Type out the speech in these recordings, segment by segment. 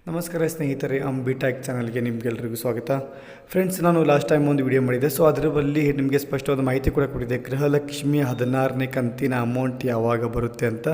ನಮಸ್ಕಾರ ಸ್ನೇಹಿತರೆ, ಬಿಟ್ಯಾಕ್ ಚಾನಲ್ಗೆ ನಿಮಗೆಲ್ಲರಿಗೂ ಸ್ವಾಗತ. ಫ್ರೆಂಡ್ಸ್, ನಾನು ಲಾಸ್ಟ್ ಟೈಮ್ ಒಂದು ವಿಡಿಯೋ ಮಾಡಿದ್ದೆ. ಸೊ ಅದರಲ್ಲಿ ನಿಮಗೆ ಸ್ಪಷ್ಟವಾದ ಮಾಹಿತಿ ಕೂಡ ಕೊಟ್ಟಿದ್ದೆ, ಗೃಹಲಕ್ಷ್ಮಿ 16ನೇ ಕಂತಿನ ಅಮೌಂಟ್ ಯಾವಾಗ ಬರುತ್ತೆ ಅಂತ.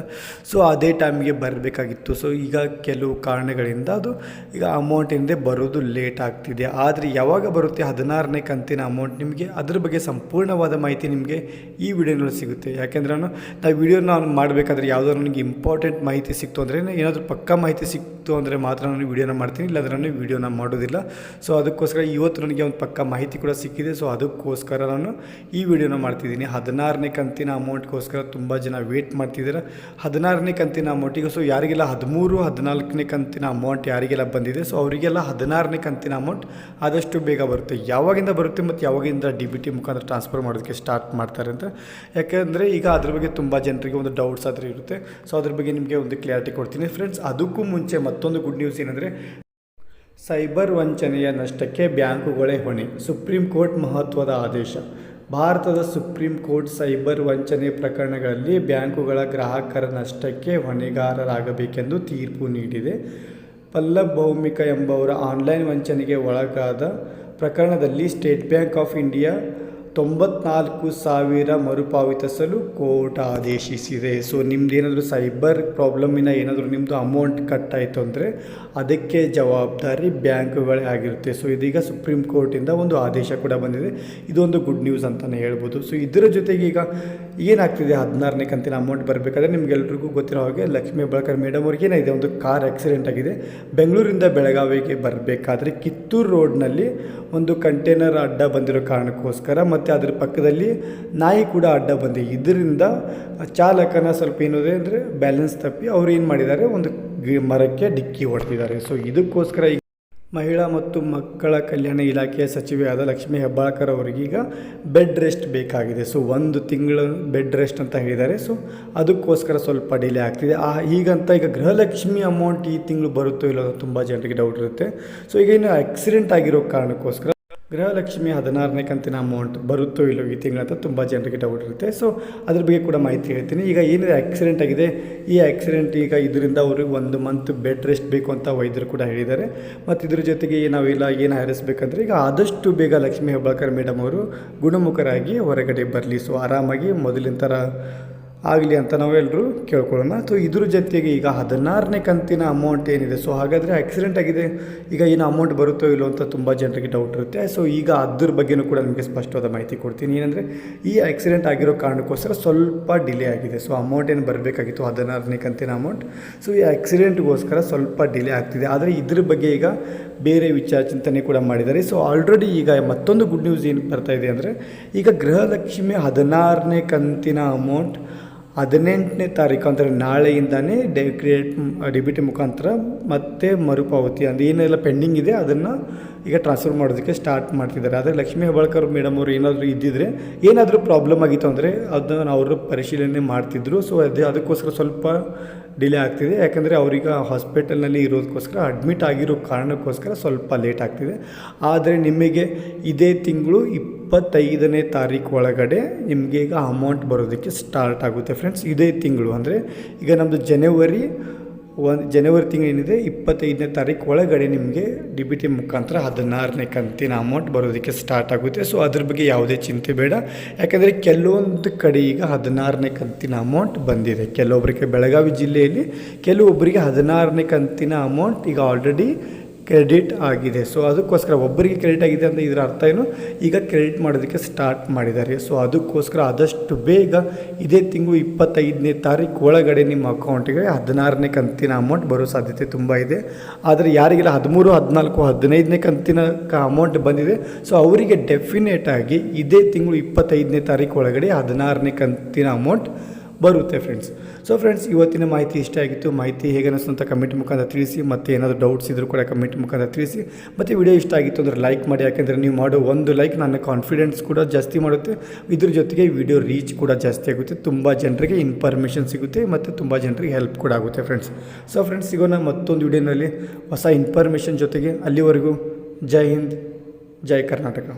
ಸೊ ಅದೇ ಟೈಮ್ಗೆ ಬರಬೇಕಾಗಿತ್ತು. ಸೊ ಈಗ ಕೆಲವು ಕಾರಣಗಳಿಂದ ಅದು ಈಗ ಅಮೌಂಟ್ ಹಿಂದೆ ಬರೋದು ಲೇಟ್ ಆಗ್ತಿದೆ. ಆದರೆ ಯಾವಾಗ ಬರುತ್ತೆ 16ನೇ ಕಂತಿನ ಅಮೌಂಟ್, ನಿಮಗೆ ಅದ್ರ ಬಗ್ಗೆ ಸಂಪೂರ್ಣವಾದ ಮಾಹಿತಿ ನಿಮಗೆ ಈ ವಿಡಿಯೋನಲ್ಲಿ ಸಿಗುತ್ತೆ. ಯಾಕೆಂದ್ರೆ ನಾವು ವಿಡಿಯೋನ ಮಾಡಬೇಕಾದ್ರೆ ಯಾವುದಾದ್ರು ನನಗೆ ಇಂಪಾರ್ಟೆಂಟ್ ಮಾಹಿತಿ ಸಿಕ್ತು ಅಂದರೆ, ಏನಾದರೂ ಪಕ್ಕಾ ಮಾಹಿತಿ ಸಿಕ್ತು ಅಂದರೆ ಮಾತ್ರ ನಾನು ವಿಡಿಯೋನ ಮಾಡ್ತೀನಿ, ಇಲ್ಲಾಂದ್ರೆ ನಾನು ವಿಡಿಯೋನ ಮಾಡೋದಿಲ್ಲ. ಸೊ ಅದಕ್ಕೋಸ್ಕರ ಇವತ್ತು ನನಗೆ ಒಂದು ಪಕ್ಕ ಮಾಹಿತಿ ಕೂಡ ಸಿಕ್ಕಿದೆ. ಸೊ ಅದಕ್ಕೋಸ್ಕರ ನಾನು ಈ ವಿಡಿಯೋನ ಮಾಡ್ತಿದ್ದೀನಿ. 16ನೇ ಕಂತಿನ ಅಮೌಂಟ್ಗೋಸ್ಕರ ತುಂಬ ಜನ ವೇಟ್ ಮಾಡ್ತಿದ್ದಾರೆ. 16ನೇ ಕಂತಿನ ಅಮೌಂಟಿಗೆ ಸೊ ಯಾರಿಗೆಲ್ಲ 13, 14ನೇ ಕಂತಿನ ಅಮೌಂಟ್ ಯಾರಿಗೆಲ್ಲ ಬಂದಿದೆ, ಸೊ ಅವರಿಗೆಲ್ಲ 16ನೇ ಕಂತಿನ ಅಮೌಂಟ್ ಆದಷ್ಟು ಬೇಗ ಬರುತ್ತೆ. ಯಾವಾಗಿಂದ ಬರುತ್ತೆ ಮತ್ತು ಯಾವಾಗಿಂದ DBT ಮುಖಾಂತರ ಟ್ರಾನ್ಸ್ಫರ್ ಮಾಡೋದಕ್ಕೆ ಸ್ಟಾರ್ಟ್ ಮಾಡ್ತಾರೆ ಅಂತ. ಯಾಕೆಂದರೆ ಈಗ ಅದ್ರ ಬಗ್ಗೆ ತುಂಬ ಜನರಿಗೆ ಒಂದು ಡೌಟ್ಸ್ ಆದರೆ ಇರುತ್ತೆ. ಸೊ ಅದ್ರ ಬಗ್ಗೆ ನಿಮಗೆ ಒಂದು ಕ್ಲಿಯಾರಿಟಿ ಕೊಡ್ತೀನಿ ಫ್ರೆಂಡ್ಸ್. ಅದಕ್ಕೂ ಮುಂಚೆ ಮತ್ತೊಂದು ಗುಡ್ ನ್ಯೂಸ್ ಏನಂದರೆ, ಸೈಬರ್ ವಂಚನೆಯ ನಷ್ಟಕ್ಕೆ ಬ್ಯಾಂಕುಗಳೇ ಹೊಣೆ, ಸುಪ್ರೀಂ ಕೋರ್ಟ್ ಮಹತ್ವದ ಆದೇಶ. ಭಾರತದ ಸುಪ್ರೀಂ ಕೋರ್ಟ್ ಸೈಬರ್ ವಂಚನೆ ಪ್ರಕರಣಗಳಲ್ಲಿ ಬ್ಯಾಂಕುಗಳ ಗ್ರಾಹಕರ ನಷ್ಟಕ್ಕೆ ಹೊಣೆಗಾರರಾಗಬೇಕೆಂದು ತೀರ್ಪು ನೀಡಿದೆ. ಪಲ್ಲಬ್ ಭೌಮಿಕ ಎಂಬವರ ಆನ್ಲೈನ್ ವಂಚನೆಗೆ ಒಳಗಾದ ಪ್ರಕರಣದಲ್ಲಿ ಸ್ಟೇಟ್ ಬ್ಯಾಂಕ್ ಆಫ್ ಇಂಡಿಯಾ 94,000 ಮರುಪಾವತಿಸಲು ಕೋರ್ಟ್ ಆದೇಶಿಸಿದೆ. ಸೊ ನಿಮ್ದೇನಾದರೂ ಸೈಬರ್ ಪ್ರಾಬ್ಲಮಿನ ಏನಾದರೂ ನಿಮ್ಮದು ಅಮೌಂಟ್ ಕಟ್ ಆಯಿತು ಅಂದರೆ ಅದಕ್ಕೆ ಜವಾಬ್ದಾರಿ ಬ್ಯಾಂಕುಗಳೇ ಆಗಿರುತ್ತೆ. ಸೊ ಇದೀಗ ಸುಪ್ರೀಂ ಕೋರ್ಟಿಂದ ಒಂದು ಆದೇಶ ಕೂಡ ಬಂದಿದೆ. ಇದೊಂದು ಗುಡ್ ನ್ಯೂಸ್ ಅಂತಲೇ ಹೇಳ್ಬೋದು. ಸೊ ಇದರ ಜೊತೆಗೆ ಈಗ ಏನಾಗ್ತಿದೆ, 16ನೇ ಕಂತಿನ ಅಮೌಂಟ್ ಬರಬೇಕಾದ್ರೆ ನಿಮಗೆಲ್ರಿಗೂ ಗೊತ್ತಿರೋ ಹಾಗೆ ಲಕ್ಷ್ಮೀ ಹೆಬ್ಬಾಳ್ಕರ್ ಮೇಡಮ್ ಅವ್ರಿಗೆ ಏನಿದೆ, ಒಂದು ಕಾರ್ ಆಕ್ಸಿಡೆಂಟ್ ಆಗಿದೆ. ಬೆಂಗಳೂರಿಂದ ಬೆಳಗಾವಿಗೆ ಬರಬೇಕಾದ್ರೆ ಕಿತ್ತೂರು ರೋಡ್ನಲ್ಲಿ ಒಂದು ಕಂಟೈನರ್ ಅಡ್ಡ ಬಂದಿರೋ ಕಾರಣಕ್ಕೋಸ್ಕರ ಮತ್ತು ಅದರ ಪಕ್ಕದಲ್ಲಿ ನಾಯಿ ಕೂಡ ಅಡ್ಡ ಬಂದಿದೆ. ಇದರಿಂದ ಚಾಲಕನ ಸ್ವಲ್ಪ ಏನಿದೆ ಅಂದರೆ ಬ್ಯಾಲೆನ್ಸ್ ತಪ್ಪಿ ಅವ್ರು ಏನು ಮಾಡಿದ್ದಾರೆ, ಒಂದು ಮರಕ್ಕೆ ಡಿಕ್ಕಿ ಹೊಡೆದಿದ್ದಾರೆ. ಸೊ ಇದಕ್ಕೋಸ್ಕರ ಮಹಿಳಾ ಮತ್ತು ಮಕ್ಕಳ ಕಲ್ಯಾಣ ಇಲಾಖೆಯ ಸಚಿವೆಯಾದ ಲಕ್ಷ್ಮೀ ಹೆಬ್ಬಾಳ್ಕರ್ ಅವರಿಗೀಗ ಬೆಡ್ ರೆಸ್ಟ್ ಬೇಕಾಗಿದೆ. ಸೊ 1 ತಿಂಗಳು ಬೆಡ್ ರೆಸ್ಟ್ ಅಂತ ಹೇಳಿದ್ದಾರೆ. ಸೊ ಅದಕ್ಕೋಸ್ಕರ ಸ್ವಲ್ಪ ಡಿಲೇ ಆಗ್ತಿದೆ. ಹೀಗಂತ ಈಗ ಗೃಹಲಕ್ಷ್ಮಿ ಅಮೌಂಟ್ ಈ ತಿಂಗಳು ಬರುತ್ತೋ ಇಲ್ಲೋ ತುಂಬ ಜನರಿಗೆ ಡೌಟ್ ಇರುತ್ತೆ. ಸೊ ಈಗ ಏನು ಆಕ್ಸಿಡೆಂಟ್ ಆಗಿರೋ ಕಾರಣಕ್ಕೋಸ್ಕರ ಗೃಹಲಕ್ಷ್ಮಿ 16ನೇ ಕಂತಿನ ಅಮೌಂಟ್ ಬರುತ್ತೋ ಇಲ್ಲೋ ಈ ತಿಂಗಳಂತ ತುಂಬ ಜನರಿಗೆ ಡೌಟ್ ಇರುತ್ತೆ. ಸೊ ಅದ್ರ ಬಗ್ಗೆ ಕೂಡ ಮಾಹಿತಿ ಹೇಳ್ತೀನಿ. ಈಗ ಏನಿದೆ ಆಕ್ಸಿಡೆಂಟ್ ಆಗಿದೆ, ಈ ಆಕ್ಸಿಡೆಂಟ್ ಈಗ ಇದರಿಂದ ಅವ್ರಿಗೆ 1 ಮಂತ್ ಬೆಡ್ ರೆಸ್ಟ್ ಬೇಕು ಅಂತ ವೈದ್ಯರು ಕೂಡ ಹೇಳಿದ್ದಾರೆ. ಮತ್ತು ಇದ್ರ ಜೊತೆಗೆ ನಾವೆಲ್ಲ ಏನು ಹರಿಸ್ಬೇಕಂದ್ರೆ, ಈಗ ಆದಷ್ಟು ಬೇಗ ಲಕ್ಷ್ಮೀ ಹೆಬ್ಬಾಳ್ಕರ್ ಮೇಡಮ್ ಅವರು ಗುಣಮುಖರಾಗಿ ಹೊರಗಡೆ ಬರಲಿ. ಸೊ ಆರಾಮಾಗಿ ಮೊದಲಿನ ಥರ ಆಗಲಿ ಅಂತ ನಾವೆಲ್ಲರೂ ಕೇಳ್ಕೊಳ್ಳೋಣ. ಸೊ ಇದ್ರ ಜೊತೆಗೆ ಈಗ 16ನೇ ಕಂತಿನ ಅಮೌಂಟ್ ಏನಿದೆ, ಸೊ ಹಾಗಾದರೆ ಆಕ್ಸಿಡೆಂಟ್ ಆಗಿದೆ, ಈಗ ಏನು ಅಮೌಂಟ್ ಬರುತ್ತೋ ಇಲ್ಲೋ ಅಂತ ತುಂಬ ಜನರಿಗೆ ಡೌಟ್ ಇರುತ್ತೆ. ಸೊ ಈಗ ಅದ್ರ ಬಗ್ಗೆಯೂ ಕೂಡ ನಿಮಗೆ ಸ್ಪಷ್ಟವಾದ ಮಾಹಿತಿ ಕೊಡ್ತೀನಿ. ಏನಂದರೆ, ಈ ಆಕ್ಸಿಡೆಂಟ್ ಆಗಿರೋ ಕಾರಣಕ್ಕೋಸ್ಕರ ಸ್ವಲ್ಪ ಡಿಲೇ ಆಗಿದೆ. ಸೊ ಅಮೌಂಟ್ ಏನು ಬರಬೇಕಾಗಿತ್ತು 16ನೇ ಕಂತಿನ ಅಮೌಂಟ್, ಸೊ ಈ ಆಕ್ಸಿಡೆಂಟ್ಗೋಸ್ಕರ ಸ್ವಲ್ಪ ಡಿಲೇ ಆಗ್ತಿದೆ. ಆದರೆ ಇದ್ರ ಬಗ್ಗೆ ಈಗ ಬೇರೆ ವಿಚಾರ ಚಿಂತನೆ ಕೂಡ ಮಾಡಿದ್ದಾರೆ. ಸೊ ಆಲ್ರೆಡಿ ಈಗ ಮತ್ತೊಂದು ಗುಡ್ ನ್ಯೂಸ್ ಏನು ಬರ್ತಾಯಿದೆ ಅಂದರೆ, ಈಗ ಗೃಹಲಕ್ಷ್ಮಿ 16ನೇ ಕಂತಿನ ಅಮೌಂಟ್ 18ನೇ ತಾರೀಕು ಅಂದರೆ ನಾಳೆಯಿಂದನೇ DBT ಮುಖಾಂತರ ಮತ್ತೆ ಮರುಪಾವತಿ ಅಂದರೆ ಏನೆಲ್ಲ ಪೆಂಡಿಂಗ್ ಇದೆ ಅದನ್ನು ಈಗ ಟ್ರಾನ್ಸ್ಫರ್ ಮಾಡೋದಕ್ಕೆ ಸ್ಟಾರ್ಟ್ ಮಾಡ್ತಿದ್ದಾರೆ. ಆದರೆ ಲಕ್ಷ್ಮೀ ಹೆಬ್ಬಾಳ್ಕರ್ ಮೇಡಮ್ ಅವರು ಏನಾದರೂ ಇದ್ದಿದ್ದರೆ, ಏನಾದರೂ ಪ್ರಾಬ್ಲಮ್ ಆಗಿತ್ತು ಅಂದರೆ ಅದನ್ನು ಅವರು ಪರಿಶೀಲನೆ ಮಾಡ್ತಿದ್ರು. ಸೊ ಅದಕ್ಕೋಸ್ಕರ ಸ್ವಲ್ಪ ಡಿಲೇ ಆಗ್ತಿದೆ. ಯಾಕಂದರೆ ಅವರೀಗ ಹಾಸ್ಪಿಟಲ್ನಲ್ಲಿ ಇರೋದಕ್ಕೋಸ್ಕರ ಅಡ್ಮಿಟ್ ಆಗಿರೋ ಕಾರಣಕ್ಕೋಸ್ಕರ ಸ್ವಲ್ಪ ಲೇಟ್ ಆಗ್ತಿದೆ. ಆದರೆ ನಿಮಗೆ ಇದೇ ತಿಂಗಳು 25ನೇ ತಾರೀಕು ಒಳಗಡೆ ನಿಮಗೆ ಈಗ ಅಮೌಂಟ್ ಬರೋದಕ್ಕೆ ಸ್ಟಾರ್ಟ್ ಆಗುತ್ತೆ ಫ್ರೆಂಡ್ಸ್. ಇದೇ ತಿಂಗಳು ಅಂದರೆ ಈಗ ನಮ್ಮದು ಜನವರಿ ತಿಂಗಳು ಏನಿದೆ, 25ನೇ ತಾರೀಕು ಒಳಗಡೆ ನಿಮಗೆ DBT ಮುಖಾಂತರ 16ನೇ ಕಂತಿನ ಅಮೌಂಟ್ ಬರೋದಕ್ಕೆ ಸ್ಟಾರ್ಟ್ ಆಗುತ್ತೆ. ಸೊ ಅದ್ರ ಬಗ್ಗೆ ಯಾವುದೇ ಚಿಂತೆ ಬೇಡ. ಯಾಕಂದರೆ ಕೆಲವೊಂದು ಕಡೆ ಈಗ 16ನೇ ಕಂತಿನ ಅಮೌಂಟ್ ಬಂದಿದೆ. ಕೆಲವೊಬ್ಬರಿಗೆ ಬೆಳಗಾವಿ ಜಿಲ್ಲೆಯಲ್ಲಿ ಕೆಲವೊಬ್ಬರಿಗೆ 16ನೇ ಕಂತಿನ ಅಮೌಂಟ್ ಈಗ ಆಲ್ರೆಡಿ ಕ್ರೆಡಿಟ್ ಆಗಿದೆ. ಸೊ ಅದಕ್ಕೋಸ್ಕರ ಒಬ್ಬರಿಗೆ ಕ್ರೆಡಿಟ್ ಆಗಿದೆ ಅಂದರೆ ಇದರ ಅರ್ಥ ಏನು, ಈಗ ಕ್ರೆಡಿಟ್ ಮಾಡೋದಕ್ಕೆ ಸ್ಟಾರ್ಟ್ ಮಾಡಿದ್ದಾರೆ. ಸೊ ಅದಕ್ಕೋಸ್ಕರ ಆದಷ್ಟು ಬೇಗ ಇದೇ ತಿಂಗಳು 25ನೇ ತಾರೀಕು ಒಳಗಡೆ ನಿಮ್ಮ ಅಕೌಂಟಿಗೆ 16ನೇ ಕಂತಿನ ಅಮೌಂಟ್ ಬರೋ ಸಾಧ್ಯತೆ ತುಂಬ ಇದೆ. ಆದರೆ ಯಾರಿಗೆಲ್ಲ 13, 14, 15ನೇ ಕಂತಿನ ಅಮೌಂಟ್ ಬಂದಿದೆ, ಸೊ ಅವರಿಗೆ ಡೆಫಿನೆಟ್ ಆಗಿ ಇದೇ ತಿಂಗಳು 25ನೇ ತಾರೀಕು ಒಳಗಡೆ 16ನೇ ಕಂತಿನ ಅಮೌಂಟ್ ಬರುತ್ತೆ ಫ್ರೆಂಡ್ಸ್. ಸೊ ಫ್ರೆಂಡ್ಸ್, ಇವತ್ತಿನ ಮಾಹಿತಿ ಇಷ್ಟ ಆಗಿತ್ತು. ಮಾಹಿತಿ ಹೇಗೆ ಅನ್ನಿಸ್ತು ಅಂತ ಕಮೆಂಟ್ ಮುಖಾಂತರ ತಿಳಿಸಿ. ಮತ್ತು ಏನಾದರೂ ಡೌಟ್ಸ್ ಇದ್ದರೂ ಕೂಡ ಕಮೆಂಟ್ ಮುಖಾಂತರ ತಿಳಿಸಿ. ಮತ್ತು ವಿಡಿಯೋ ಇಷ್ಟ ಆಗಿತ್ತು ಅಂದರೆ ಲೈಕ್ ಮಾಡಿ. ಯಾಕೆಂದರೆ ನೀವು ಮಾಡೋ ಒಂದು ಲೈಕ್ ನನ್ನ ಕಾನ್ಫಿಡೆನ್ಸ್ ಕೂಡ ಜಾಸ್ತಿ ಮಾಡುತ್ತೆ. ಇದ್ರ ಜೊತೆಗೆ ವಿಡಿಯೋ ರೀಚ್ ಕೂಡ ಜಾಸ್ತಿ ಆಗುತ್ತೆ. ತುಂಬ ಜನರಿಗೆ ಇನ್ಫಾರ್ಮೇಷನ್ ಸಿಗುತ್ತೆ ಮತ್ತು ತುಂಬ ಜನರಿಗೆ ಹೆಲ್ಪ್ ಕೂಡ ಆಗುತ್ತೆ ಫ್ರೆಂಡ್ಸ್. ಸೊ ಫ್ರೆಂಡ್ಸ್, ಸಿಗೋಣ ಮತ್ತೊಂದು ವಿಡಿಯೋನಲ್ಲಿ ಹೊಸ ಇನ್ಫಾರ್ಮೇಷನ್ ಜೊತೆಗೆ. ಅಲ್ಲಿವರೆಗೂ ಜೈ ಹಿಂದ್, ಜೈ ಕರ್ನಾಟಕ.